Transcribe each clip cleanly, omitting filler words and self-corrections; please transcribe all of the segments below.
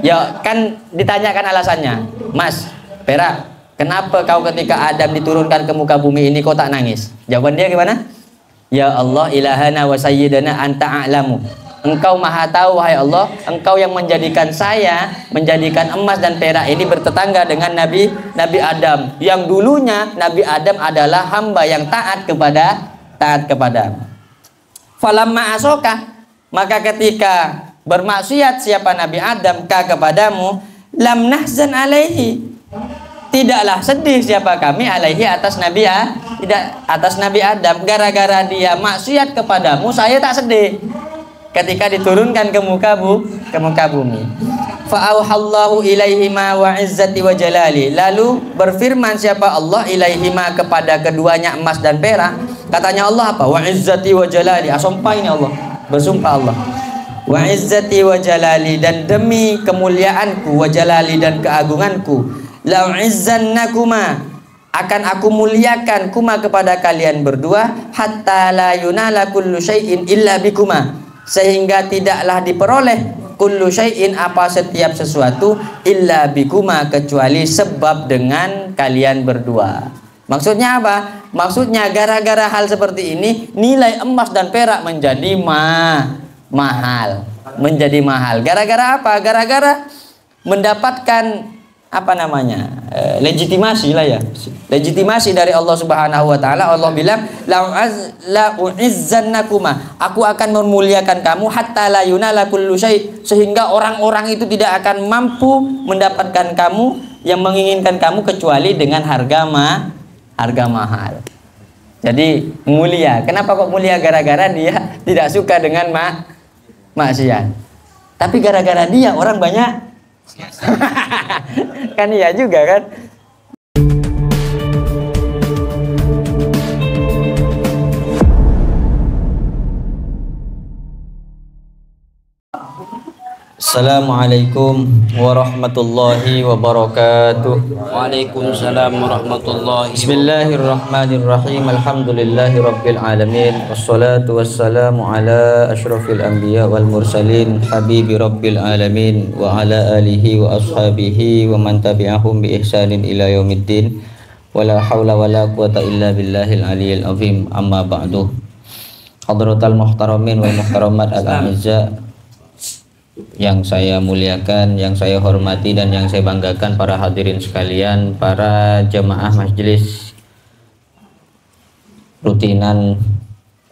Ya kan ditanyakan alasannya, Mas Perak, kenapa kau ketika Adam diturunkan ke muka bumi ini kau tak nangis? Jawaban dia gimana? Ya Allah ilahana wa sayyidana anta a'lamu. Engkau maha tahu wahai Allah, engkau yang menjadikan saya, menjadikan emas dan perak ini bertetangga dengan Nabi Adam, yang dulunya Nabi Adam adalah hamba yang taat kepada. Falamma asoka, maka ketika bermaksiat siapa Nabi Adam kepadamu, lam nahzan alaihi, tidaklah sedih siapa kami alaihi atas Nabi Adam, gara-gara dia maksiat kepadamu saya tak sedih ketika diturunkan ke muka bumi. Fa'auhallahu ilaihima wa izzati wa jalali, lalu berfirman siapa Allah ilaihima kepada keduanya emas dan perak, katanya Allah apa? Wa izzati wa jalali, sumpah ini Allah, bersumpah Allah, wa izzati wa jalali, dan demi kemuliaanku, wa jalali dan keagunganku, la izzannakuma, akan aku muliakan kuma kepada kalian berdua, hatta la yunala kullu syai'in illa bikuma, sehingga tidaklah diperoleh kullu syai'in, apa setiap sesuatu, illa bikuma, kecuali sebab dengan kalian berdua. Maksudnya apa? Maksudnya gara-gara hal seperti ini nilai emas dan perak menjadi mahal. Menjadi mahal. Gara-gara apa? Gara-gara mendapatkan apa namanya? Legitimasi lah ya. Legitimasi dari Allah Subhanahu wa taala. Allah bilang la u'izzannakuma, aku akan memuliakan kamu hatta la yunala kullu syai', sehingga orang-orang itu tidak akan mampu mendapatkan kamu, yang menginginkan kamu, kecuali dengan harga mahal. Jadi mulia. Kenapa kok mulia? Gara-gara dia tidak suka dengan maksiat. Tapi gara-gara dia orang banyak kan iya juga kan. Assalamualaikum warahmatullahi wabarakatuh. Waalaikumsalam warahmatullahi. Bismillahirrahmanirrahim. Alhamdulillahi rabbil alamin. Wassalatu wassalamu ala asyrafil anbiya wal mursalin, habibi rabbil alamin, wa ala alihi wa ashabihi wa man tabi'ahum bi ihsanin ila yaumiddin. Wala haula wala quwata illa billahil aliyil azim. Amma ba'du. Hadratal muhtaramin wal muhtaramat al-a'izza, yang saya muliakan, yang saya hormati, dan yang saya banggakan, para hadirin sekalian, para jemaah majelis rutinan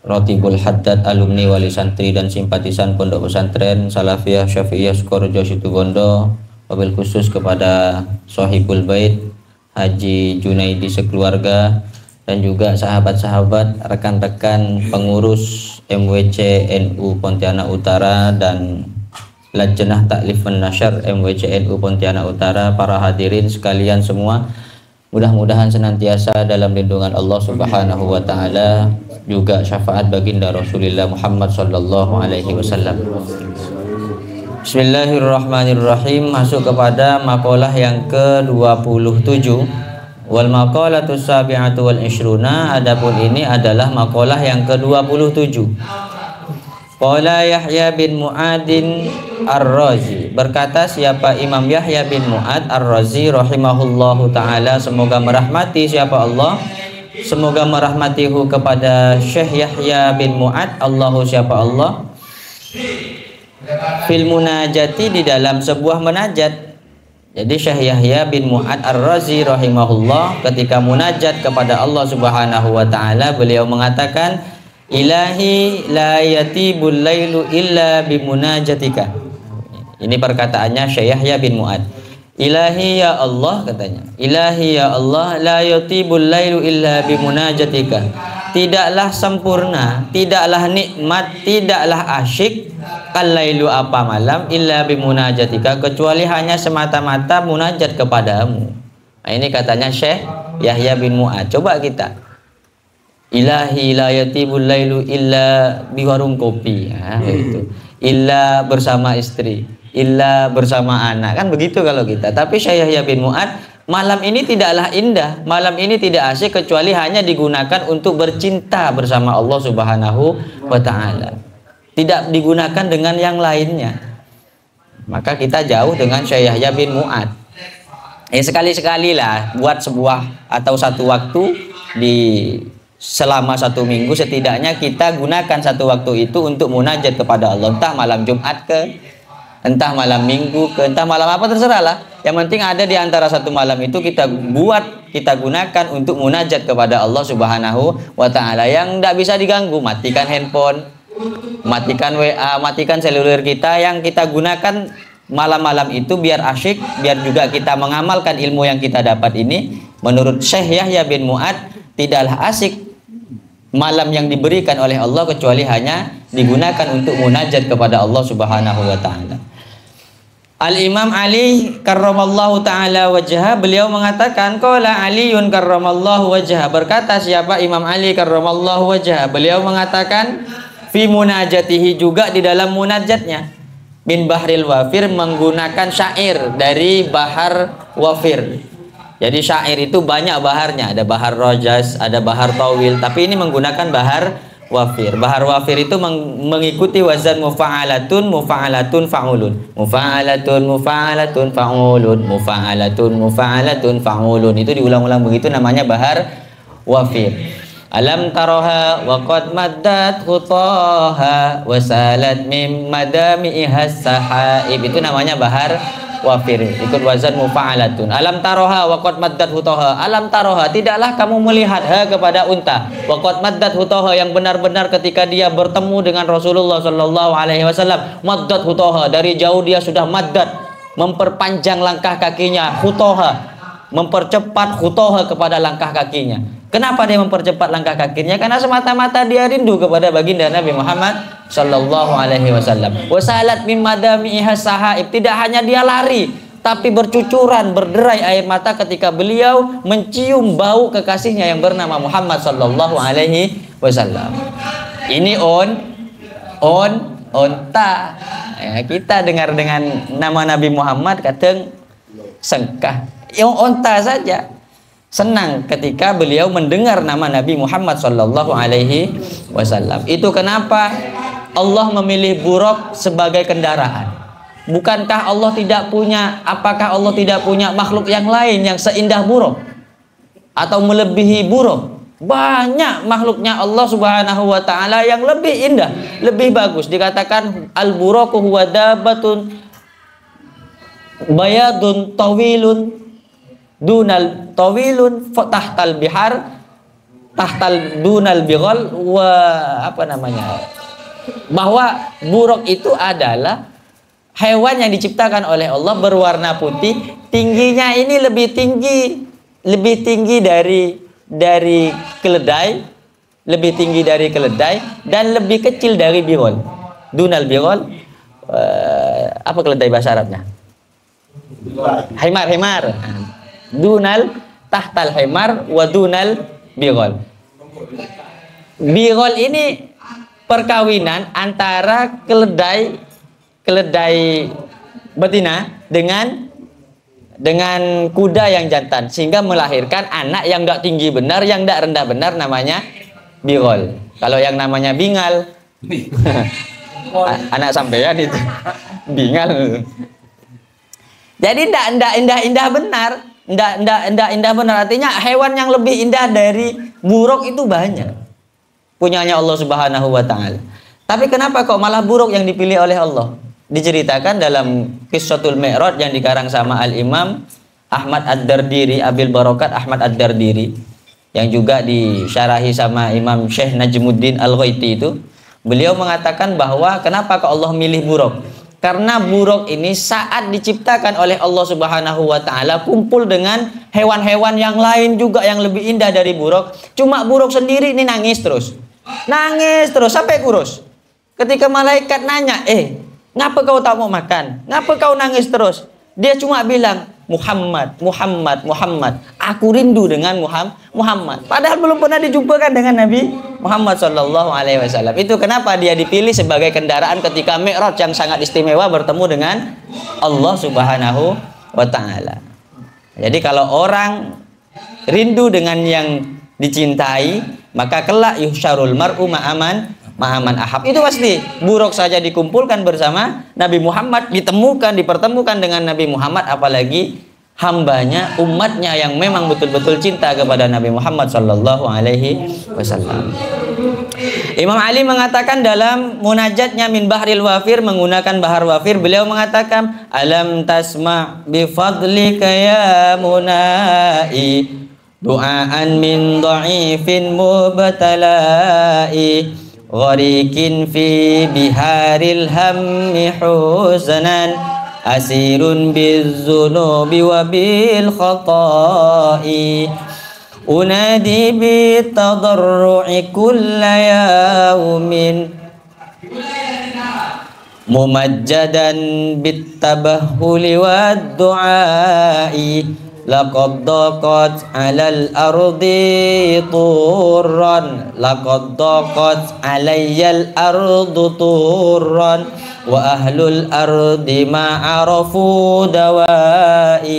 Rotibul Haddad, alumni, wali santri, dan simpatisan Pondok Pesantren Salafiyah Syafi'iyah Sukorejo Situbondo, wabil khusus kepada Sohibul Bait Haji Junaidi sekeluarga, dan juga sahabat-sahabat, rekan-rekan pengurus MWC NU Pontianak Utara dan Lajnah Ta'lif wan Nasyr MWC NU Pontianak Utara, para hadirin sekalian semua, mudah-mudahan senantiasa dalam lindungan Allah Subhanahu wa taala, juga syafaat baginda Rasulullah Muhammad sallallahu alaihi wasallam. Bismillahirrahmanirrahim. Masuk kepada makalah yang ke-27. Wal maqalatus sabi'atu wal ishruna, adapun ini adalah makalah yang ke-27. Qala Yahya bin Mu'adin Ar-Razi, berkata siapa Imam Yahya bin Mu'ad Ar-Razi rahimahullahu ta'ala, semoga merahmati siapa Allah, semoga merahmatihu kepada Syekh Yahya bin Mu'ad, Allahu siapa Allah, fil munajati, di dalam sebuah munajat. Jadi Syekh Yahya bin Mu'ad Ar-Razi rahimahullah ketika munajat kepada Allah Subhanahu wa ta'ala, beliau mengatakan, Ilahi la yatibul lailu illa bimunajatika. Ini perkataannya Syekh Yahya bin Mu'ad. Ilahi ya Allah, katanya, Ilahi ya Allah, la yatibul lailu illa bimunajatika. Tidaklah sempurna, tidaklah nikmat, tidaklah asyik al-lailu, apa malam, illa bimunajatika, kecuali hanya semata-mata munajat kepadamu. Nah, ini katanya Syekh Yahya bin Mu'ad. Coba kita, Ilahi la yatibul lailu illa biwarung kopi, itu illa bersama istri, illa bersama anak, kan begitu kalau kita. Tapi Syekh Yahya bin Mu'ad, malam ini tidaklah indah, malam ini tidak asyik, kecuali hanya digunakan untuk bercinta bersama Allah Subhanahu wa ta'ala, tidak digunakan dengan yang lainnya. maka kita jauh dengan Syekh Yahya bin Mu'ad. Sekali-sekali lah buat sebuah atau satu waktu di selama 1 minggu, setidaknya kita gunakan satu waktu itu untuk munajat kepada Allah, entah malam Jumat ke, entah malam Minggu ke, entah malam apa, terserah lah. Yang penting ada di antara satu malam itu kita gunakan untuk munajat kepada Allah Subhanahu wa Ta'ala, yang tidak bisa diganggu. Matikan handphone, matikan WA, matikan seluler kita, yang kita gunakan malam-malam itu biar asyik, biar juga kita mengamalkan ilmu yang kita dapat ini. Menurut Syekh Yahya bin Mu'ad, tidaklah asyik malam yang diberikan oleh Allah kecuali hanya digunakan untuk munajat kepada Allah Subhanahu wa Ta'ala. Al-Imam Ali karramallahu ta'ala wajhah, beliau mengatakan, qala Aliun karramallahu wajhah, berkata siapa? Imam Ali karramallahu wajhah, beliau mengatakan fi munajatihi, juga di dalam munajatnya, min bahril wafir, menggunakan syair dari bahar wafir. Jadi syair itu banyak baharnya, ada bahar rojas, ada bahar tawil, tapi ini menggunakan bahar wafir. Bahar wafir itu mengikuti wazan mufa'alatun, mufa'alatun, fa'ulun, mufa'alatun, mufa'alatun, fa'ulun, mufa'alatun, mufa'alatun, fa'ulun. Itu diulang-ulang begitu, namanya bahar wafir. Alam taroha wa qad maddat khutaha wa salat mim madami'iha sahaib. Itu namanya bahar wafir, ikut wazan mufa'alatun. Alam taroha wa qad maddat hutaha. Alam taroha, tidaklah kamu melihat kepada unta, wa qad maddat hutaha, yang benar-benar ketika dia bertemu dengan Rasulullah sallallahu alaihi wasallam, maddat hutaha, dari jauh dia sudah maddat, memperpanjang langkah kakinya, hutaha, mempercepat hutaha kepada langkah kakinya. Kenapa dia mempercepat langkah kakinya? Karena semata-mata dia rindu kepada baginda Nabi Muhammad sallallahu alaihi wasallam. Wasalat min madami'iha sahaib, tidak hanya dia lari, tapi bercucuran, berderai air mata ketika beliau mencium bau kekasihnya yang bernama Muhammad sallallahu alaihi wasallam. Ini onta. Ya, kita dengar dengan nama Nabi Muhammad kadang sengkah. Yang onta saja senang ketika beliau mendengar nama Nabi Muhammad sallallahu alaihi wasallam. Itu kenapa Allah memilih buruk sebagai kendaraan. Bukankah Allah tidak punya, apakah Allah tidak punya makhluk yang lain yang seindah buruk atau melebihi buruk? Banyak makhluknya Allah Subhanahu wa Ta'ala yang lebih indah, lebih bagus. Dikatakan al-buraku huwa dabatun bayadun tawilun dunal tawilun tahtal bihar tahtal dunal bighal wa apa namanya, bahwa buruk itu adalah hewan yang diciptakan oleh Allah berwarna putih, tingginya ini lebih tinggi dari keledai, lebih tinggi dari keledai, dan lebih kecil dari bighal. Dunal bighal, apa keledai bahasa Arabnya? Himar. Dunal tahtal himar wa dunal bighal. Bighal ini perkawinan antara keledai betina dengan kuda yang jantan, sehingga melahirkan anak yang enggak tinggi benar, yang enggak rendah benar, namanya bighal. Kalau yang namanya bingal anak sampean itu bingal. Jadi enggak indah benar. Enggak indah benar, artinya hewan yang lebih indah dari buruk itu banyak, punyanya Allah Subhanahu wa Ta'ala. Tapi kenapa kok malah buruk yang dipilih oleh Allah? Diceritakan dalam Qissatul Mi'raj yang dikarang sama Al-Imam Ahmad Ad-Dardiri, Abil Barakat Ahmad Ad-Dardiri, yang juga disyarahi sama Imam Syekh Najmuddin Al-Ghaiti itu. Beliau mengatakan bahwa kenapa kok Allah milih buruk? Karena buruk ini saat diciptakan oleh Allah Subhanahu wa Ta'ala kumpul dengan hewan-hewan yang lain juga yang lebih indah dari buruk. Cuma buruk sendiri ini nangis terus sampai kurus. Ketika malaikat nanya, ngapa kau tak mau makan? Ngapa kau nangis terus? Dia cuma bilang, Muhammad. Aku rindu dengan Muhammad. Padahal belum pernah dijumpakan dengan Nabi Muhammad sallallahu alaihi wasallam. Itu kenapa dia dipilih sebagai kendaraan ketika Mi'raj yang sangat istimewa bertemu dengan Allah Subhanahu wa Ta'ala. Jadi kalau orang rindu dengan yang dicintai, maka kelak yuhsyarul mar'u ma'aman ma'aman ahab. Itu pasti buruk saja dikumpulkan bersama Nabi Muhammad, dipertemukan dengan Nabi Muhammad, apalagi hambanya, umatnya yang memang betul-betul cinta kepada Nabi Muhammad sallallahu alaihi wasallam. Imam Ali mengatakan dalam munajatnya min bahril wafir, menggunakan bahar wafir, beliau mengatakan alam tasma' bi fadlika ya munai du'aan min dha'ifin mubtala'i gharikin fi biharil hammi huznan asirun bizzunubi wa bil khata'i unadi bitadarru'i kulla yawmin mumajjadan bittabahuli wad du'ai laqad daqat 'alal ardi turran laqad daqat 'alayyal ardu turran wa ahlul ardi ma'arafu dawai.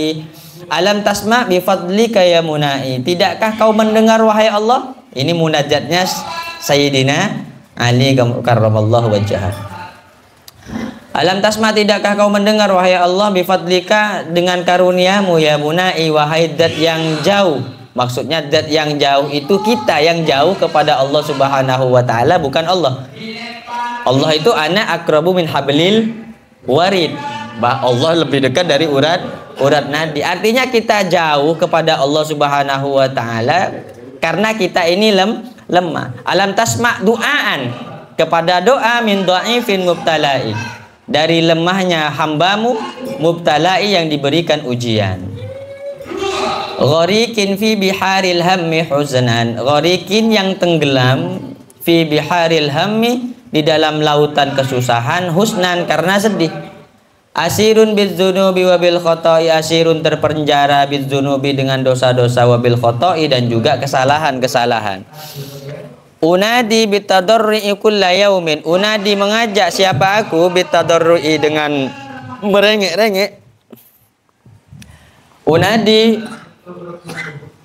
Alam tasma' bi fadlika ya munai. Tidakkah kau mendengar wahai Allah? Ini munajatnya Sayyidina Ali karramallahu wajhah. Alam tasma', tidakkah kau mendengar wahai Allah bi fadlika dengan karuniamu ya munai, wahai zat yang jauh. Maksudnya zat yang jauh itu kita yang jauh kepada Allah Subhanahu wa taala, bukan Allah. Allah itu ana akrabu min hablil warid. Allah lebih dekat dari urat nadi. Artinya kita jauh kepada Allah Subhanahu wa taala karena kita ini lemah. Alam tasma' du'aan, kepada doa min dha'ifin mubtala'i, dari lemahnya hambamu mubtala'i yang diberikan ujian. Gharikin fi biharil hammi huznan, gharikin yang tenggelam, fi biharil hammi di dalam lautan kesusahan, husnan karena sedih. Asirun bizzunubi wabil khoto'i, asirun terpenjara bizzunubi dengan dosa-dosa, wabil khoto'i dan juga kesalahan-kesalahan. Unadi bitadarru'i kulla yaumin, unadi mengajak siapa aku bitadarru'i dengan merengek-rengek. Unadi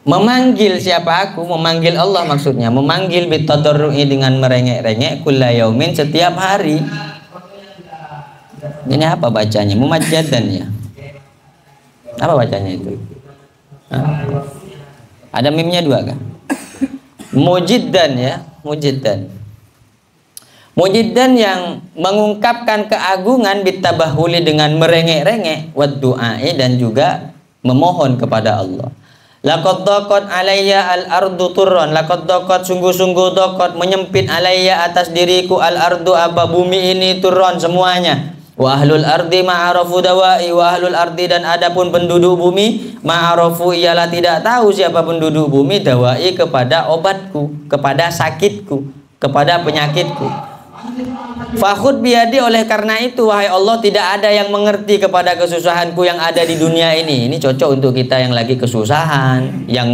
memanggil siapa aku, memanggil Allah maksudnya, memanggil bitadarru'i dengan merengek-rengek kulla yaumin setiap hari. Ini apa bacanya? Mumajjadan ya. Apa bacanya itu? Ada mimnya dua kan? Mujiddan ya, mujiddan. Mujiddan yang mengungkapkan keagungan bitabahuli dengan merengek-rengek, wad du'ai dan juga memohon kepada Allah. Laqad daqat alayya al-ardu turran, laqad daqat sungguh-sungguh daqat menyempit alayya atas diriku al-ardu apa bumi ini turran semuanya. Wa ahlul ardi ma'arafu dawai, wa ahlul ardi dan adapun penduduk bumi ma'arafu ialah tidak tahu siapa penduduk bumi dawai kepada obatku, kepada sakitku, kepada penyakitku. Fakhud biadi, oleh karena itu wahai Allah tidak ada yang mengerti kepada kesusahanku yang ada di dunia ini. Ini cocok untuk kita yang lagi kesusahan, yang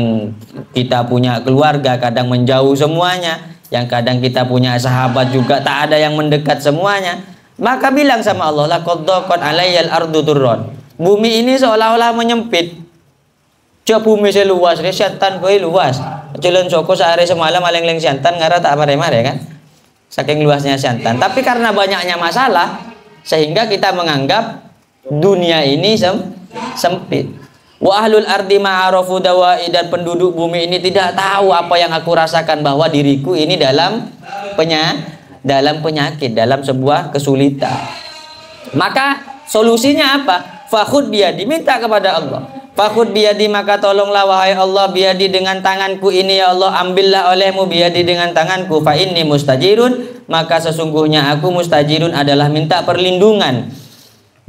kita punya keluarga kadang menjauh semuanya, yang kadang kita punya sahabat juga tak ada yang mendekat semuanya. Maka bilang sama Allah, laqad daqat alayyal ardu turran. Bumi ini seolah-olah menyempit. Coba bumi seluas, setan kowe luas. Jalan soko sehari semalam maleng-leng santan ngara tak mare-mare kan. Saking luasnya santan. Tapi karena banyaknya masalah sehingga kita menganggap dunia ini sempit. Wa ahlul ardi ma'arafu dawai, dan penduduk bumi ini tidak tahu apa yang aku rasakan, bahwa diriku ini dalam penyakit, dalam sebuah kesulitan. Maka solusinya apa? Fakhud biyadi, minta kepada Allah. Fakhud biyadi, maka tolonglah wahai Allah, biyadi dengan tanganku ini ya Allah, ambillah olehmu biyadi dengan tanganku. Fa inni mustajirun, maka sesungguhnya aku mustajirun adalah minta perlindungan.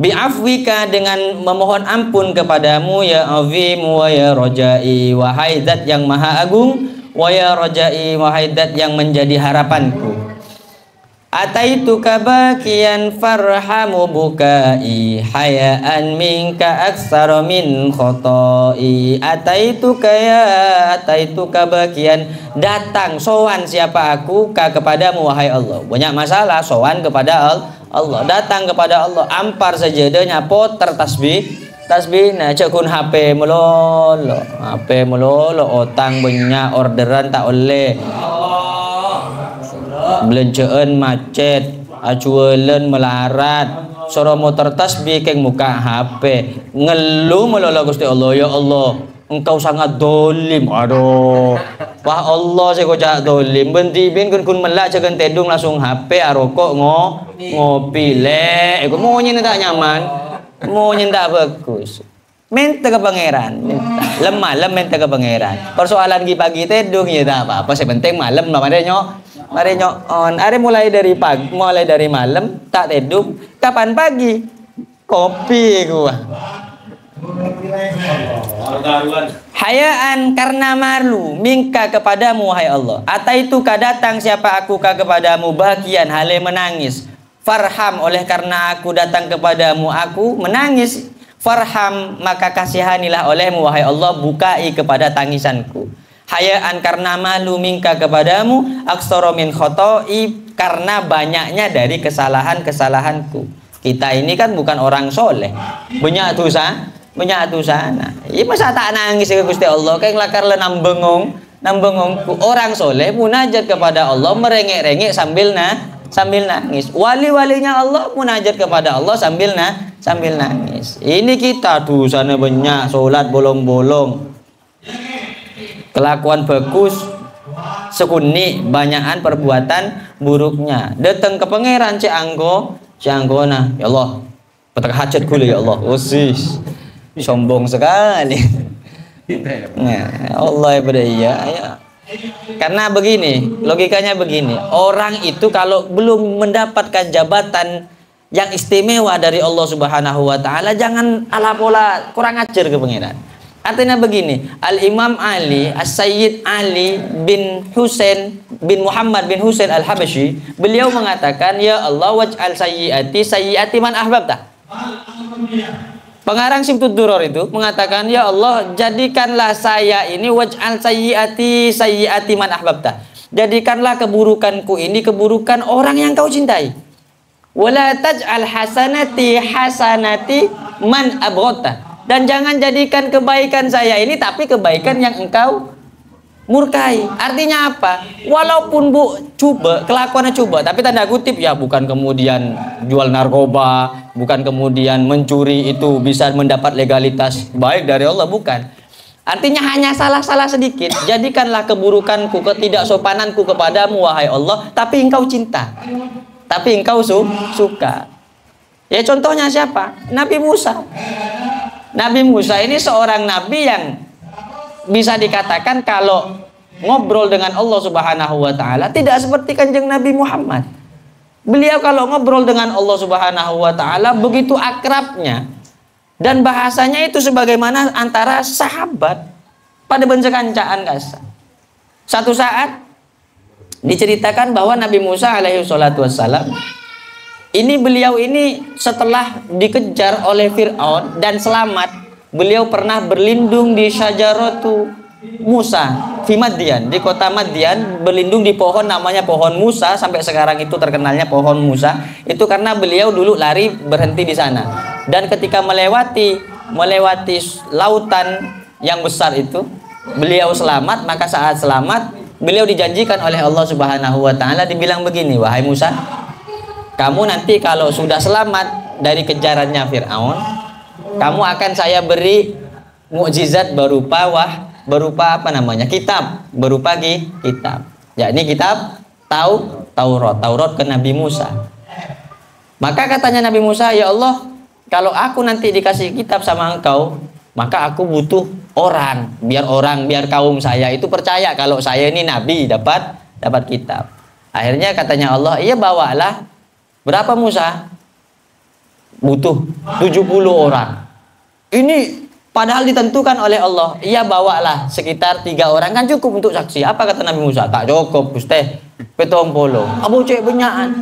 Bi'afwika, dengan memohon ampun kepadamu ya azim wa ya rajai, wahai zat yang maha agung, wa ya rajai, wahai zat yang menjadi harapanku. Ataituka bakian farhamu bukai hayaan minka aksara min khotai. Ataituka bakian, datang sowan siapa aku kepadamu wahai Allah. Banyak masalah, sowan kepada Allah, datang kepada Allah, ampar sejadanya poter tasbih nah cekun HP melolo, otang banyak orderan tak oleh. belanjaan macet, acuelen melarat, suara motor tasbih keng muka HP, ngeluh melolo Gusti Allah, ya Allah, engkau sangat dolim. Aduh, wah Allah saya kocak dolim. Bentibin kun melak jangan tedung langsung HP, arokok ngopi le. Aku mau nyentak tak nyaman, mau nyentak bagus. Minta ke pangeran, lemah minta ke pangeran. Persoalan pagi tedung ya tak apa-apa, sepenting malam lah mari nyok on. Are mulai dari pagi, mulai dari malam tak tedung. Kapan pagi? Kopi gua. Hayaan karena malu minka kepadamu wahai Allah. Ataitu datang siapa aku kepadamu bagian hale menangis. Farham oleh karena aku datang kepadamu aku menangis. Farham maka kasihanilah olehmu wahai Allah bukai kepada tangisanku. Hayaan karena malu minka kepadamu aksara min khoto'i karena banyaknya dari kesalahanku. Kita ini kan bukan orang soleh, banyak dosa. Nah, ini masa tak nangis ke Gusti Allah kayak lakar le nambengong orang soleh munajat kepada Allah merengek-rengek sambil nangis. Wali-walinya Allah munajat kepada Allah sambil nangis. Ini kita dosanya banyak, sholat bolong-bolong, kelakuan bagus, sekuni banyakan perbuatan buruknya. Datang ke pangeran Cianggo nah, ya Allah, petak hajat kuli ya Allah. Usis, sombong sekali. Ya, Allah ya. Karena begini, logikanya begini, orang itu kalau belum mendapatkan jabatan yang istimewa dari Allah Subhanahu wa taala jangan ala pola kurang ajar ke pangeran. Artinya begini, Al-Imam Ali, As-Sayyid Ali bin Husain bin Muhammad bin Husain Al-Habasyi, beliau mengatakan, ya Allah waj'al sayyiati man ahbabta. Pengarang Simtud Duror itu mengatakan, ya Allah jadikanlah saya ini waj'al sayyiati man ahbabta. Jadikanlah keburukanku ini keburukan orang yang kau cintai. Wala taj'al hasanati man abghadta. Dan jangan jadikan kebaikan saya ini tapi kebaikan yang engkau murkai. Artinya apa? Walaupun kelakuannya coba, tapi tanda kutip ya, bukan kemudian jual narkoba, bukan kemudian mencuri itu bisa mendapat legalitas baik dari Allah, bukan. Artinya hanya salah-salah sedikit. Jadikanlah keburukanku, ketidaksopananku kepadamu wahai Allah, tapi engkau cinta, tapi engkau suka. Ya contohnya siapa? Nabi Musa. Nabi Musa ini seorang nabi yang bisa dikatakan kalau ngobrol dengan Allah Subhanahu wa taala tidak seperti Kanjeng Nabi Muhammad. Beliau kalau ngobrol dengan Allah Subhanahu wa taala begitu akrabnya dan bahasanya itu sebagaimana antara sahabat pada benjekancaan kasa. Satu saat diceritakan bahwa Nabi Musa alaihi salatu wassalam beliau ini setelah dikejar oleh Fir'aun dan selamat, beliau pernah berlindung di Syajaratu Musa di Madian, di kota Madian, berlindung di pohon namanya pohon Musa, sampai sekarang itu terkenalnya pohon Musa. Itu karena beliau dulu lari berhenti di sana. Dan ketika melewati lautan yang besar itu, beliau selamat. Maka saat selamat, beliau dijanjikan oleh Allah Subhanahu wa taala, dibilang begini, wahai Musa, kamu nanti kalau sudah selamat dari kejarannya Fir'aun, kamu akan saya beri mukjizat berupa kitab, berupa kitab. Yakni kitab Taurat ke Nabi Musa. Maka katanya Nabi Musa, ya Allah, kalau aku nanti dikasih kitab sama engkau, maka aku butuh biar kaum saya itu percaya kalau saya ini nabi dapat kitab. Akhirnya katanya Allah, iya bawalah. Berapa Musa? Butuh 70 orang. Ini padahal ditentukan oleh Allah. Iya bawalah sekitar 3 orang kan cukup untuk saksi. Apa kata Nabi Musa? Tak cukup Gusti. 70. Abu cek benyakan.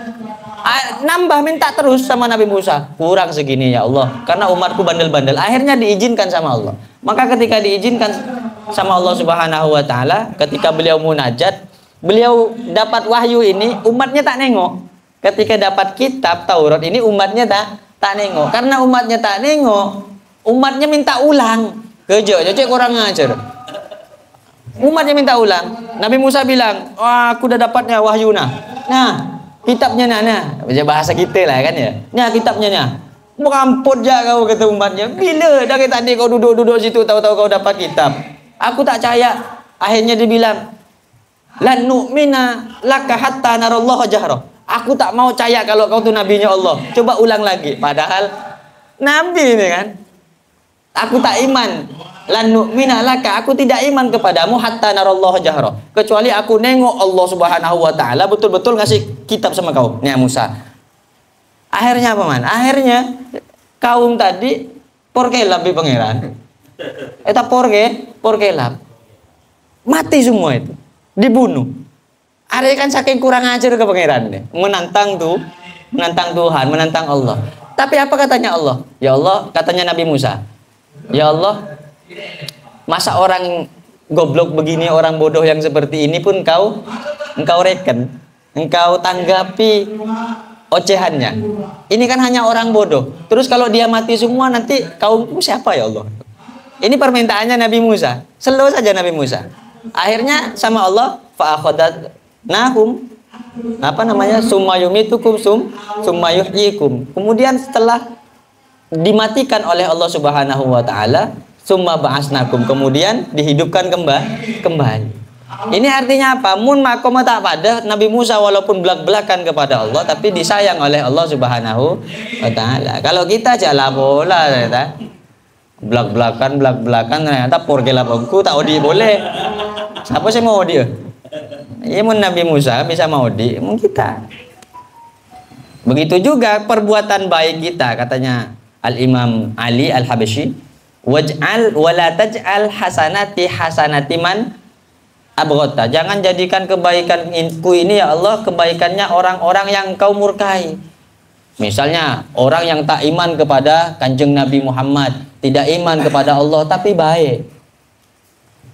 Nambah minta terus sama Nabi Musa. Kurang segini ya Allah. Karena umatku bandel-bandel. Akhirnya diizinkan sama Allah. Maka ketika diizinkan sama Allah Subhanahu wa taala, ketika beliau munajat, beliau dapat wahyu ini, umatnya tak nengok. Ketika dapat kitab Taurat ini umatnya tak nengok. Karena umatnya tak nengok, umatnya minta ulang. Kerja kurang ngajar. Umatnya minta ulang. Nabi Musa bilang, aku udah dapatnya wahyu nah. Nah, kitabnya nah. Bahasa kita lah kan ya. Nah, kitabnya nah. Meramput je kau kata umatnya. Bila dari tadi kau duduk-duduk situ tahu-tahu kau dapat kitab. Aku tak percaya. Akhirnya dia bilang, lan nu'mina laka hatta narallaha jahra. Aku tak mau percaya kalau kau tu nabinya Allah. Coba ulang lagi. Padahal nabi ini kan. Aku tak iman. Lan nu'mina laka, aku tidak iman kepadamu hatta narallaha jahra. Kecuali aku nengok Allah Subhanahu wa taala betul-betul ngasih kitab sama kau, ni Musa. Akhirnya apa man? Akhirnya kaum tadi porkelap di pangeran. Eta porkelap. Mati semua itu. Dibunuh. Ada kan saking kurang ajar ke pangeran nih. Menantang Tuhan, menantang Allah. Tapi apa katanya Allah? Ya Allah, katanya Nabi Musa. Ya Allah, masa orang goblok begini, orang bodoh yang seperti ini pun engkau reken, engkau tanggapi ocehannya. Ini kan hanya orang bodoh. Terus kalau dia mati semua nanti kaumku siapa ya Allah? Ini permintaannya Nabi Musa. Slow saja Nabi Musa. Akhirnya sama Allah fa'akhadatnahum summa yumitukum summa yuhyikum. Kemudian setelah dimatikan oleh Allah Subhanahu wa taala, summa ba'asnakum, kemudian dihidupkan kembali. Ini artinya apa? Mun makom tak pada Nabi Musa walaupun belak-belakan kepada Allah tapi disayang oleh Allah Subhanahu wa taala. Kalau kita jala bola ternyata belak-belakan ternyata porgelap aku tak odi boleh. Siapa sih mau dia? Ya mun Nabi Musa bisa mau di, mun kita. Begitu juga perbuatan baik kita, katanya Al-Imam Ali Al-Habsyi, waj'al wala taj'al hasanati man abghata. Jangan jadikan kebaikanku ini ya Allah kebaikannya orang-orang yang kau murkai. Misalnya orang yang tak iman kepada Kanjeng Nabi Muhammad, tidak iman kepada Allah tapi baik.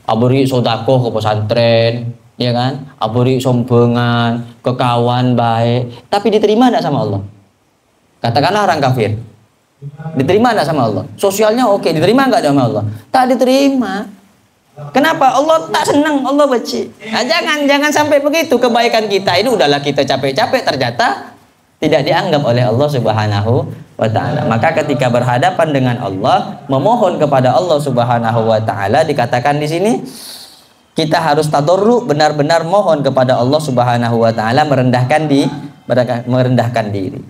Aburi sodakoh ke pesantren, ya kan? Aburi sombongan, ke kawan baik, tapi diterima tidak sama Allah? Katakanlah orang kafir, diterima tidak sama Allah? Sosialnya oke, diterima nggak sama Allah? Tak diterima. Kenapa? Allah tak senang, Allah benci. Nah, jangan sampai begitu. Kebaikan kita ini udahlah kita capek-capek ternyata tidak dianggap oleh Allah Subhanahu wa taala. Maka ketika berhadapan dengan Allah, memohon kepada Allah Subhanahu wa taala, dikatakan di sini kita harus tadarru, benar-benar mohon kepada Allah Subhanahu wa taala, merendahkan diri.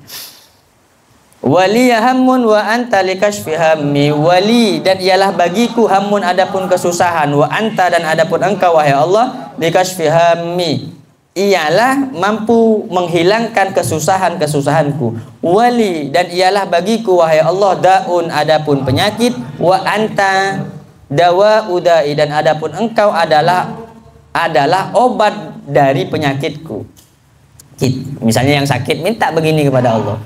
Wali hammun wa anta likashfi hammi, wali dan ialah bagiku hammun adapun kesusahan, wa anta dan adapun engkau wahai Allah likashfi hammi, ialah mampu menghilangkan kesusahanku. Wali dan ialah bagiku wahai Allah daun adapun penyakit, wa anta dawa udai dan adapun engkau adalah obat dari penyakitku. Misalnya yang sakit minta begini kepada Allah.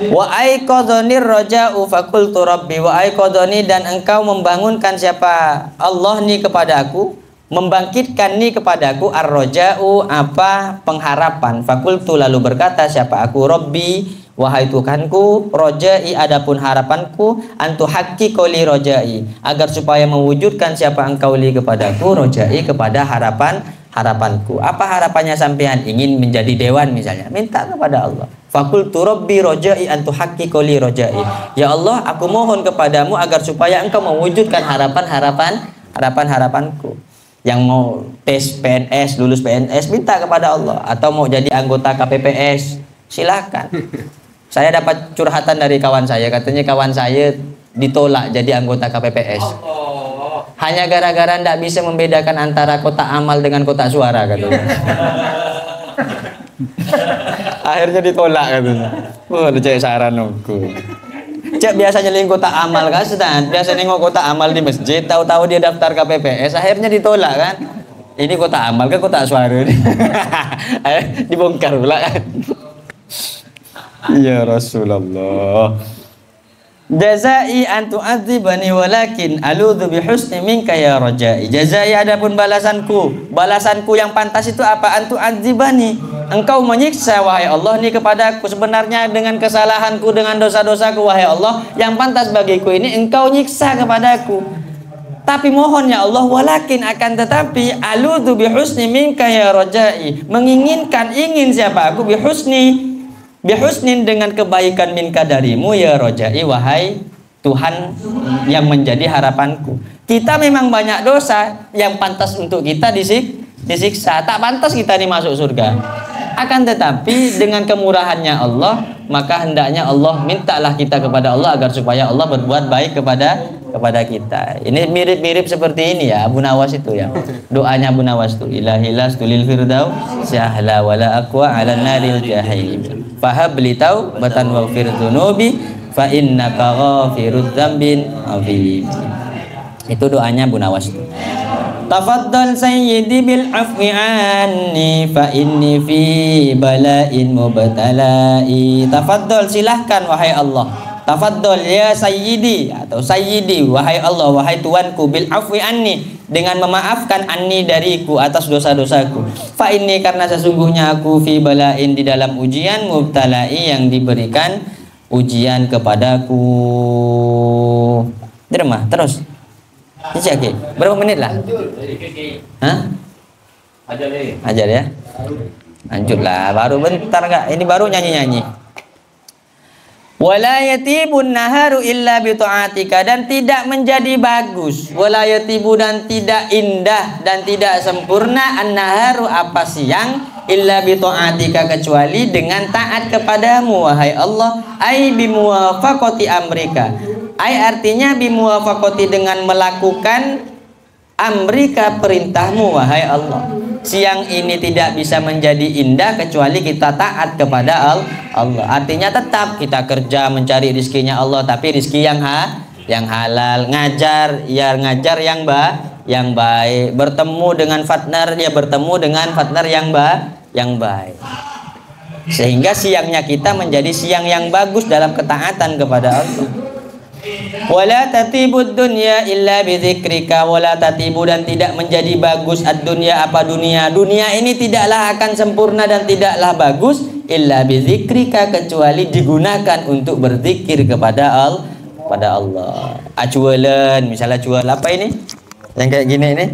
Wa aiqadhani raja'u faqultu rabbi, wa aiqadhani dan engkau membangunkan siapa? Allah ni kepadaku, membangkitkan ni kepadaku ar-raja'u apa pengharapan. Faqultu lalu berkata siapa aku? Rabbi, wahai Tuhanku, roja'i adapun harapanku, antu haqqi li roja'i, agar supaya mewujudkan siapa engkau li kepadaku, roja'i kepada harapanku. Apa harapannya sampean? Ingin menjadi dewan misalnya, minta kepada Allah. Faqultu rabbi roja'i antu haqqi li roja'i, ya Allah aku mohon kepadamu agar supaya engkau mewujudkan harapanku. Yang mau tes PNS, lulus PNS, minta kepada Allah. Atau mau jadi anggota KPPS, silakan. Saya dapat curhatan dari kawan saya, katanya kawan saya ditolak jadi anggota KPPS. Hanya gara-gara tidak bisa membedakan antara kotak amal dengan kotak suara, katanya. Akhirnya ditolak, katanya. Wah, cek saran aku. Cek biasanya nengok kotak amal kan, biasa nengok kotak amal di masjid, tahu-tahu dia daftar KPPS, akhirnya ditolak kan. Ini kotak amal kan kotak suara. Dibongkar pula kan. Ya Rasulullah, jazai an tu'adzibani walakin aludzu bi husni minka ya rajai. Jazai adapun balasanku yang pantas itu apa? An tu'adzibani, engkau menyiksa wahai Allah ni kepadaku, sebenarnya dengan kesalahanku, dengan dosa-dosaku wahai Allah, yang pantas bagiku ini engkau nyiksa kepadaku. Tapi mohon ya Allah, walakin akan tetapi aludzu bihusni minka ya rajai, ingin siapa aku bihusnin dengan kebaikan minka darimu ya rajai, wahai Tuhan yang menjadi harapanku. Kita memang banyak dosa yang pantas untuk kita disiksa, tak pantas kita masuk surga. Akan tetapi dengan kemurahannya Allah, maka hendaknya Allah mintalah kita kepada Allah agar supaya Allah berbuat baik kepada kita. Ini mirip-mirip seperti ini ya Abu Nawas itu ya. Doanya Abu Nawas itu, ilahilas tulil firdaus syahla wala aqwa ala naril jahim. Fahabli taubatan waghfir dzunubi fa innaka ghafirudz dzambin azim. Itu doanya Abu Nawas itu. Tafaddal sayyidi bil afwi anni fa inni fi bala'in mubtalai. Tafaddal, silahkan wahai Allah. Tafaddal ya sayyidi atau sayyidi, wahai Allah, wahai tuanku, bil afwi anni, dengan memaafkan anni dariku atas dosa-dosaku. Fa inni, karena sesungguhnya aku fi bala'in, di dalam ujian, mubtalai, yang diberikan ujian kepadaku. Derma terus. Oke, berapa menit lah? Hah? Ajar ya. Lanjutlah, baru bentar enggak? Ini baru nyanyi-nyanyi. Wala yatibun naharu illa bi ta'atika, dan tidak menjadi bagus. Wala yatibu, dan tidak indah dan tidak sempurna, an-naharu, apa siang, illa bi ta'atika, kecuali dengan taat kepadamu wahai Allah. Ai bi muwafaqati amrika. Ai artinya bimuwafaqati, dengan melakukan amrika, perintahmu wahai Allah. Siang ini tidak bisa menjadi indah kecuali kita taat kepada Allah. Artinya tetap kita kerja mencari rizkinya Allah, tapi rizki yang halal. Ngajar yang baik. Bertemu dengan partner, ya bertemu dengan partner yang baik. Sehingga siangnya kita menjadi siang yang bagus dalam ketaatan kepada Allah. Wala tatibud dunya illa bidzikrika, wala tatibu, dan tidak menjadi bagus ad-dunya, apa dunia. Dunia ini tidaklah akan sempurna dan tidaklah bagus illa bidzikrika, kecuali digunakan untuk berzikir kepada Allah. Acualan, misalnya jual apa ini? Yang kayak gini ini.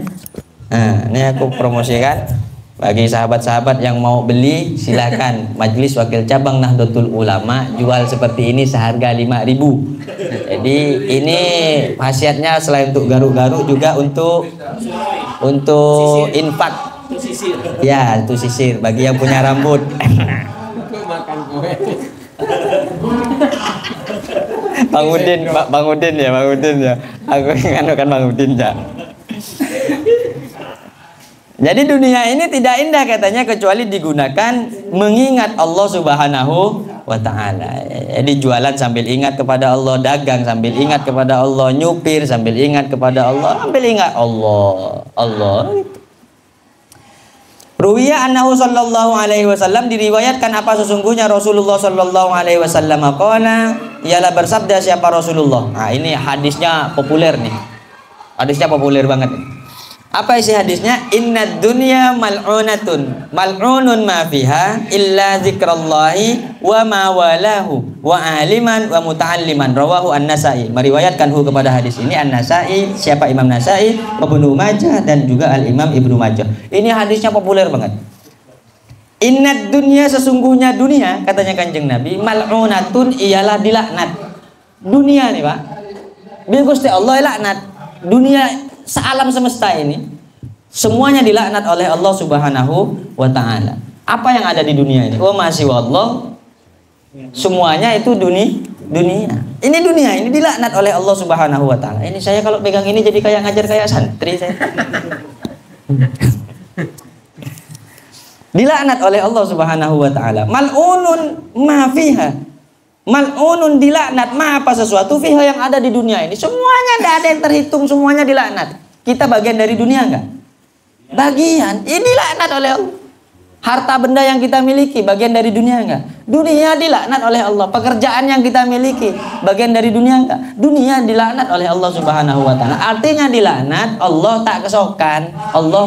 Nah, ini aku promosikan. Bagi sahabat-sahabat yang mau beli, silakan. Majelis Wakil Cabang Nahdlatul Ulama jual seperti ini seharga 5.000. Jadi ini khasiatnya selain untuk garuk-garuk juga untuk infak. Ya, untuk sisir bagi yang punya rambut. Bang Udin ya. Aku ingatkan Bang Udin ya. Jadi dunia ini tidak indah katanya kecuali digunakan mengingat Allah Subhanahu wa ta'ala. Jadi jualan sambil ingat kepada Allah, dagang sambil ingat kepada Allah, nyupir sambil ingat kepada Allah, sambil ingat Allah. Ruwiya annahu sallallahu alaihi wasallam, diriwayatkan apa sesungguhnya Rasulullah sallallahu alaihi wasallam qala, ialah bersabda siapa Rasulullah. Nah, ini hadisnya populer nih. Hadisnya populer banget nih. Apa isi hadisnya? Innad dunya mal'unatun, mal'unun ma fiha illa zikrallahi wa ma walahu wa aliman wa muta'alliman. Rawahu An-Nasa'i. Meriwayatkan kepada hadis ini An-Nasa'i, siapa Imam Nasa'i, Ibnu Majah, dan juga Al-Imam Ibnu Majah. Ini hadisnya populer banget. Innad dunya, sesungguhnya dunia, katanya Kanjeng Nabi, mal'unatun, ialah dilaknat. Dunia nih Pak, biar Gusti Allah laknat. Dunia, sealam semesta ini semuanya dilaknat oleh Allah Subhanahu wa ta'ala. Apa yang ada di dunia ini? Wa masih wallah, semuanya itu dunia. Ini dunia ini dilaknat oleh Allah Subhanahu wa ta'ala. Ini saya kalau pegang ini jadi kayak ngajar kayak santri saya. Dilaknat oleh Allah Subhanahu wa ta'ala. Mal'unun ma fiha, mal'unun dilaknat ma, apa sesuatu fiha, yang ada di dunia ini. Semuanya tidak ada yang terhitung, semuanya dilaknat. Kita bagian dari dunia enggak? Bagian. Ini dilaknat oleh Allah. Harta benda yang kita miliki bagian dari dunia enggak? Dunia dilaknat oleh Allah. Pekerjaan yang kita miliki bagian dari dunia enggak? Dunia dilaknat oleh Allah Subhanahu wa ta'ala. Artinya dilaknat, Allah tak kesokan, Allah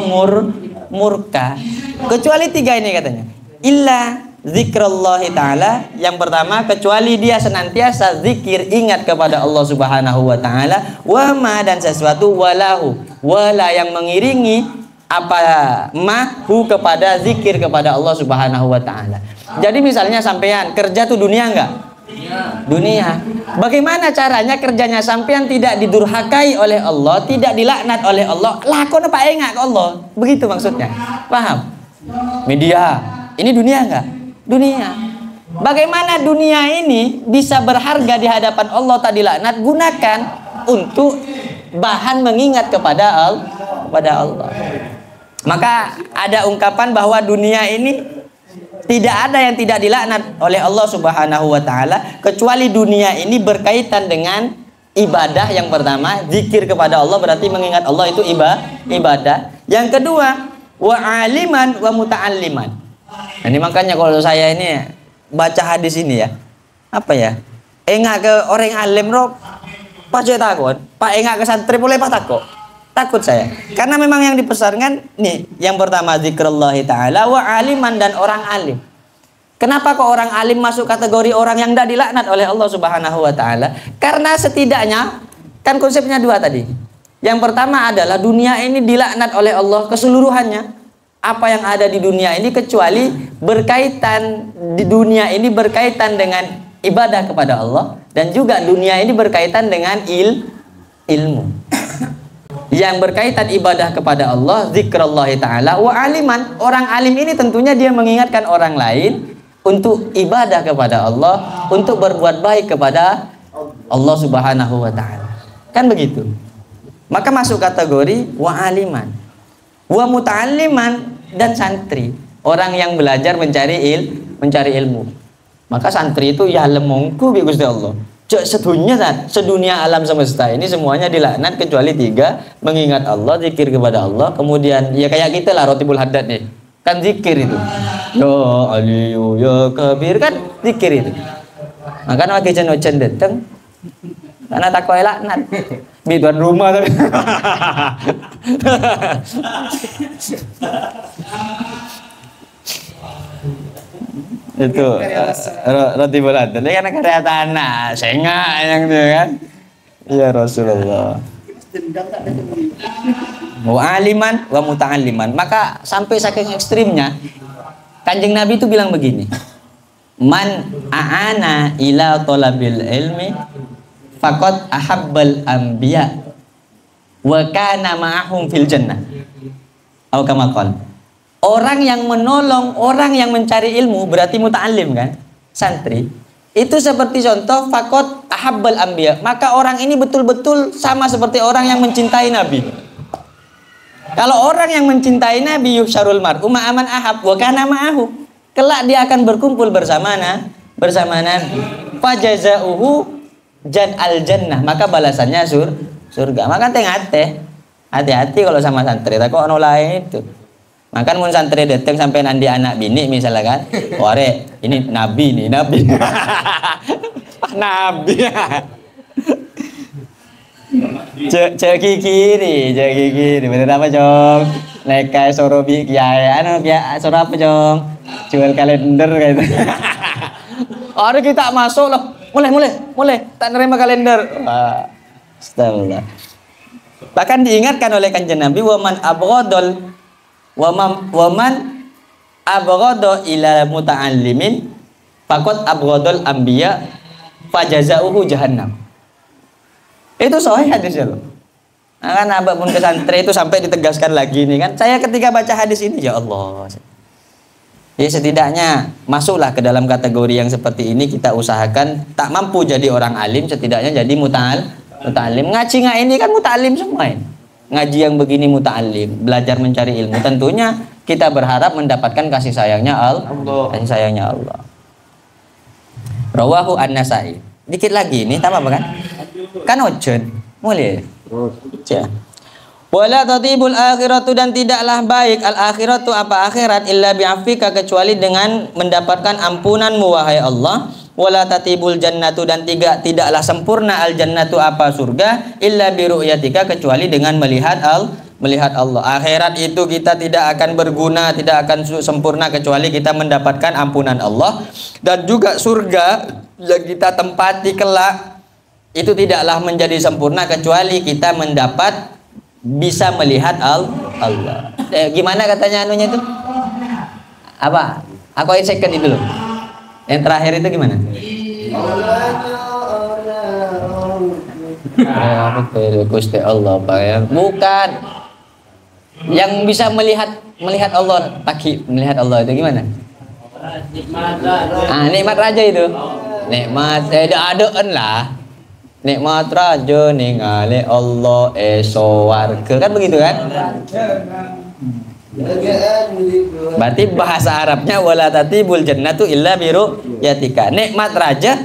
murka. Kecuali tiga ini katanya. Illa zikrallahi ta'ala, yang pertama kecuali dia senantiasa zikir, ingat kepada Allah Subhanahu wa ta'ala, wa ma, dan sesuatu, walahu, wala, yang mengiringi apa mahu kepada zikir kepada Allah Subhanahu wa ta'ala. Jadi misalnya sampean kerja tuh dunia enggak? Dunia. Bagaimana caranya kerjanya sampean tidak didurhakai oleh Allah, tidak dilaknat oleh Allah? Lakon apa enggak ke Allah? Begitu maksudnya. Paham? Media. Ini dunia enggak? Dunia. Bagaimana dunia ini bisa berharga di hadapan Allah tak dilaknat? Gunakan untuk bahan mengingat kepada Allah. Maka ada ungkapan bahwa dunia ini tidak ada yang tidak dilaknat oleh Allah Subhanahu wa ta'ala, kecuali dunia ini berkaitan dengan ibadah. Yang pertama, zikir kepada Allah, berarti mengingat Allah itu ibadah. Yang kedua, wa aliman wa muta'alliman. Nah, ini makanya kalau saya ini baca hadis ini ya, apa ya? Enggak ke orang alim roh, Pak takut. Pak enggak ke santri boleh Pak takut saya. Karena memang yang dipesankan nih, yang pertama zikrullahi ta'ala wa aliman, dan orang alim. Kenapa kok orang alim masuk kategori orang yang tidak dilaknat oleh Allah Subhanahu wa ta'ala? Karena setidaknya kan konsepnya dua tadi. Yang pertama adalah dunia ini dilaknat oleh Allah keseluruhannya. Apa yang ada di dunia ini kecuali berkaitan, di dunia ini berkaitan dengan ibadah kepada Allah, dan juga dunia ini berkaitan dengan ilmu. Yang berkaitan ibadah kepada Allah, zikrallahi ta'ala wa aliman. Orang alim ini tentunya dia mengingatkan orang lain untuk ibadah kepada Allah, untuk berbuat baik kepada Allah Subhanahu wa ta'ala. Kan begitu. Maka masuk kategori wa aliman. Wa muta'alliman, dan santri, orang yang belajar mencari ilmu. Maka santri itu ya lemongku bi Gusti Allah. Sedunia alam semesta ini semuanya dilaknat kecuali tiga: mengingat Allah, zikir kepada Allah, kemudian ya kayak kita lah Rotibul Haddad nih, kan zikir itu. Ya Aliyu ya Kabir, kan zikir itu. Makanya lagi jen dateng karena takwa laknat. Bi tuan rumah tapi. Itu roti bulat. Ini kan karya tanah, sengak yang itu kan. Ya Rasulullah. Wa aliman wa muta'alliman. Maka sampai saking ekstrimnya Kanjeng Nabi itu bilang begini. Man a'ana ila talabil ilmi faqad ahabbal anbiya wa kana ma'ahum fil jannah. Atau kama qala. Orang yang menolong orang yang mencari ilmu berarti muta'allim kan? Santri. Itu seperti contoh faqad ahabbal anbiya. Maka orang ini betul-betul sama seperti orang yang mencintai Nabi. Kalau orang yang mencintai Nabi yusyarul mar'u ma'aman ahab wa kana ma'ahu. Kelak dia akan berkumpul bersama Nabi. Fajazauhu jan al jannah, maka balasannya surga. Maka hati-hati kalau sama santri tak kok ono lain itu. Makan mun santri datang sampai nanti anak bini misalnya kan, ware ini nabi nih, nabi. Nabi. Cek kiri, bener apa Jong? Nekai sorobi kiai, soro apa Jong? Jual kalender kayak itu. Hari kita masuk loh, mulai, tak nerima kalender. Astagfirullah. Bahkan diingatkan oleh Kanjeng Nabi, waman abghadha ila muta'allimin faqad abghadal anbiya fajazauhu jahannam. Itu sahih hadisnya loh. Nah, kan abang pun ke santri itu sampai ditegaskan lagi nih kan. Saya ketika baca hadis ini ya Allah. Ya setidaknya masuklah ke dalam kategori yang seperti ini. Kita usahakan tak mampu jadi orang alim, setidaknya jadi muta'allim. Ngaji nggak ini kan muta'allim semua ini. Ngaji yang begini muta'allim, belajar mencari ilmu. Tentunya kita berharap mendapatkan kasih sayangnya Allah. Rawahu An-Nasai. Dikit lagi nih, tak apa kan? Kan ojen, mulai. Wala tatibul akhiratu, dan tidaklah baik al akhiratu apa akhirat illa bi'afika, kecuali dengan mendapatkan ampunanmu wahai Allah. Wala tatibul jannatu, dan tidaklah sempurna al jannatu apa surga illa bi ru'yatika, kecuali dengan melihat melihat Allah. Akhirat itu kita tidak akan berguna, tidak akan sempurna kecuali kita mendapatkan ampunan Allah. Dan juga surga yang kita tempati kelak itu tidaklah menjadi sempurna kecuali kita bisa melihat Allah. Gimana katanya anunya itu? Apa? Aku second itu loh. Yang terakhir itu gimana? Gusti Allah, Pak ya. Bukan. Yang bisa melihat Allah, melihat Allah itu gimana? Nikmat raja itu. Nikmat adaan lah. Nikmat raja ningali Allah warga kan begitu kan? Berarti bahasa Arabnya wala tatibul jannatu illa biru yatika. Nikmat raja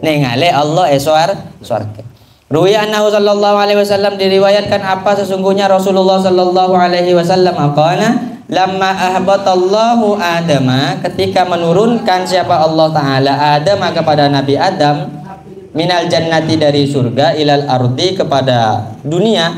ningali Allah swarga. Ruwiya annahu sallallahu alaihi wasallam, diriwayatkan apa sesungguhnya Rasulullah sallallahu alaihi wasallam qala lamma ahbatallahu Adama, ketika menurunkan siapa Allah taala Adam kepada Nabi Adam minal jannati dari surga ilal ardi kepada dunia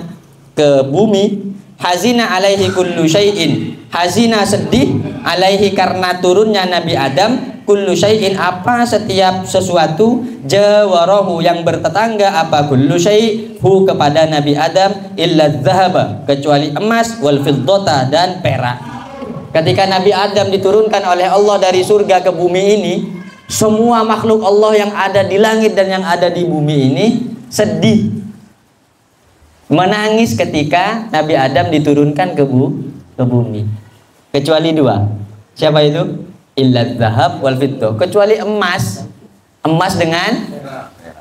ke bumi, hazina alaihi kullu syai'in, hazina sedih alaihi karena turunnya Nabi Adam, kullu syai'in apa setiap sesuatu, jawarahu yang bertetangga apa kullu syai'hu kepada Nabi Adam, illa dzahaba kecuali emas, wal fiddata dan perak. Ketika Nabi Adam diturunkan oleh Allah dari surga ke bumi ini, semua makhluk Allah yang ada di langit dan yang ada di bumi ini sedih, menangis ketika Nabi Adam diturunkan ke bumi, kecuali dua. Siapa itu? Illa dzahab wal fiddah, kecuali emas dengan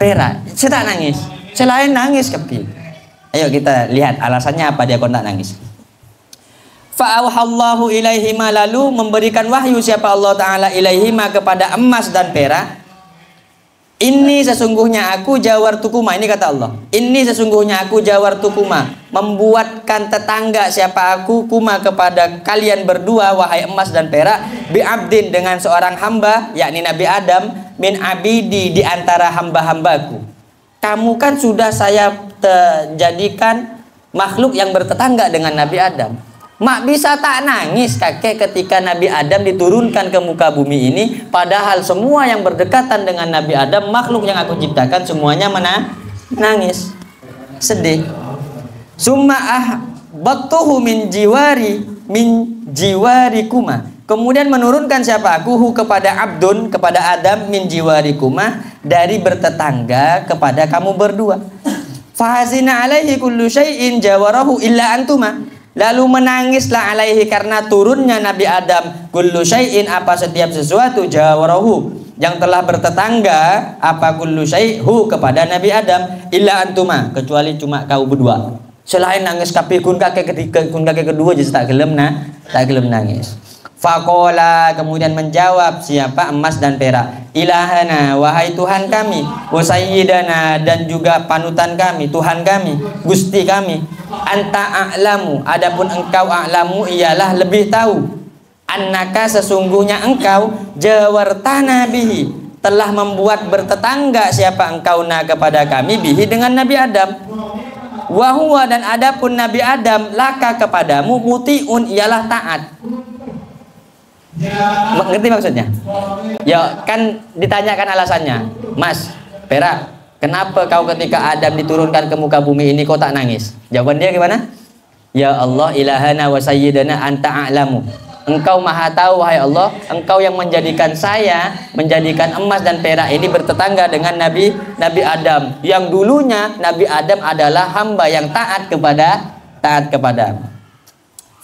perak. Saya tak nangis, selain nangis kepi. Ayo kita lihat alasannya apa dia kok tak nangis. Fa'auhallahu ilaihima, lalu memberikan wahyu siapa Allah Ta'ala ilaihima kepada emas dan perak. Ini sesungguhnya aku jawartukuma, ini kata Allah. Ini sesungguhnya aku jawartukuma, membuatkan tetangga siapa aku kuma kepada kalian berdua wahai emas dan perak, bi'abdin dengan seorang hamba, yakni Nabi Adam, min abidi di antara hamba-hambaku. Kamu kan sudah saya jadikan makhluk yang bertetangga dengan Nabi Adam. Mak bisa tak nangis kakek ketika Nabi Adam diturunkan ke muka bumi ini, padahal semua yang berdekatan dengan Nabi Adam, makhluk yang aku ciptakan semuanya menangis, sedih. Summa ahbattuhu min jiwarikuma, kemudian menurunkan siapa aku kepada abdun, kepada Adam, min jiwarikuma dari bertetangga kepada kamu berdua. Fahazina alaihi kullu syai'in jawarahu illa antuma, lalu menangislah alaihi karena turunnya Nabi Adam kullu syai'in apa setiap sesuatu, jawarahu yang telah bertetangga apa kullu syai'hu kepada Nabi Adam, illa antuma kecuali cuma kau berdua. Selain nangis kapi kun kakek kedua jadi tak gelem nangis. Faqala kemudian menjawab siapa emas dan perak, ilahana wahai Tuhan kami, wa sayyidana dan juga panutan kami, Tuhan kami, Gusti kami, anta a'lamu adapun engkau a'lamu ialah lebih tahu, annaka sesungguhnya engkau jawartana bihi telah membuat bertetangga siapa engkau na kepada kami bihi dengan Nabi Adam, wa huwa dan adapun Nabi Adam laka kepadamu mutiun ialah taat. Ngerti maksudnya? Ya kan ditanyakan alasannya, Mas, perak, kenapa kau ketika Adam diturunkan ke muka bumi ini kau tak nangis? Jawaban dia gimana? Ya Allah ilahana wa sayyidana anta a'lamu, engkau maha tahu wahai Allah, engkau yang menjadikan emas dan perak ini bertetangga dengan Nabi Adam, yang dulunya Nabi Adam adalah hamba yang taat kepada.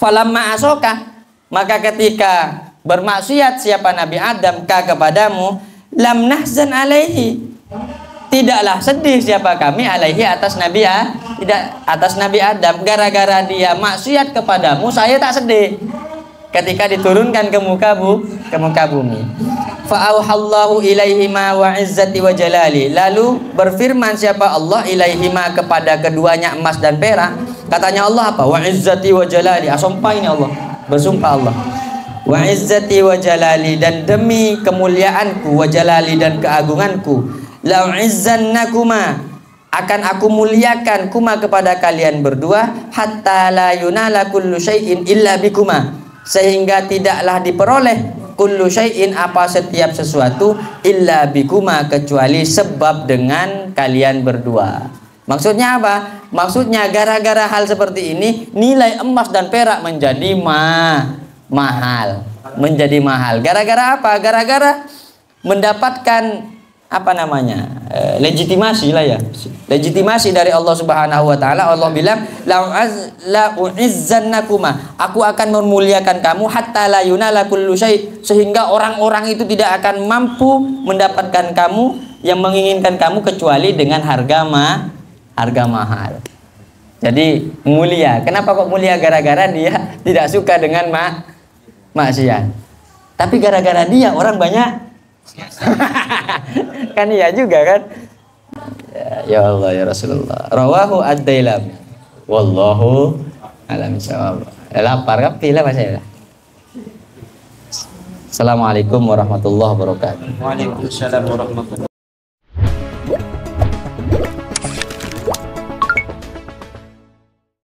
Falamma asoka, maka ketika bermaksiat siapa Nabi Adam kepadamu, lam nahzan alaihi tidaklah sedih siapa kami alaihi atas Nabi Adam, gara-gara dia maksiat kepadamu saya tak sedih ketika diturunkan ke muka bumi. Fa'auhallahu ilaihima wa izzati wa jalali, lalu berfirman siapa Allah ilaihima kepada keduanya emas dan perak, katanya Allah apa? Wa izzati wa jalali, sumpah ini Allah, bersumpah Allah, wa izzati wa jalali dan demi kemuliaanku, wa jalali dan keagunganku, la izzannakuma akan aku muliakan kuma kepada kalian berdua hatta la yunala kullu syai'in illa bikuma, sehingga tidaklah diperoleh kullu syai'in apa setiap sesuatu illa bikuma kecuali sebab dengan kalian berdua. Maksudnya apa? Maksudnya gara-gara hal seperti ini nilai emas dan perak menjadi mahal. Menjadi mahal. Gara-gara apa? Gara-gara mendapatkan apa namanya? Legitimasi lah ya. Legitimasi dari Allah Subhanahu wa taala. Allah bilang la u'izzannakuma. Aku akan memuliakan kamu hatta la yunala kullu syai', sehingga orang-orang itu tidak akan mampu mendapatkan kamu yang menginginkan kamu kecuali dengan harga mahal. Jadi mulia. Kenapa kok mulia? Gara-gara dia tidak suka dengan maksiat. Tapi gara-gara dia orang banyak kan iya juga kan. Ya Allah ya Rasulullah. Rawahu ad-Dailami. Wallahu a'lam bishawab. Lapar kan pilih Mas ya. Assalamualaikum warahmatullahi wabarakatuh. Waalaikumsalam warahmatullahi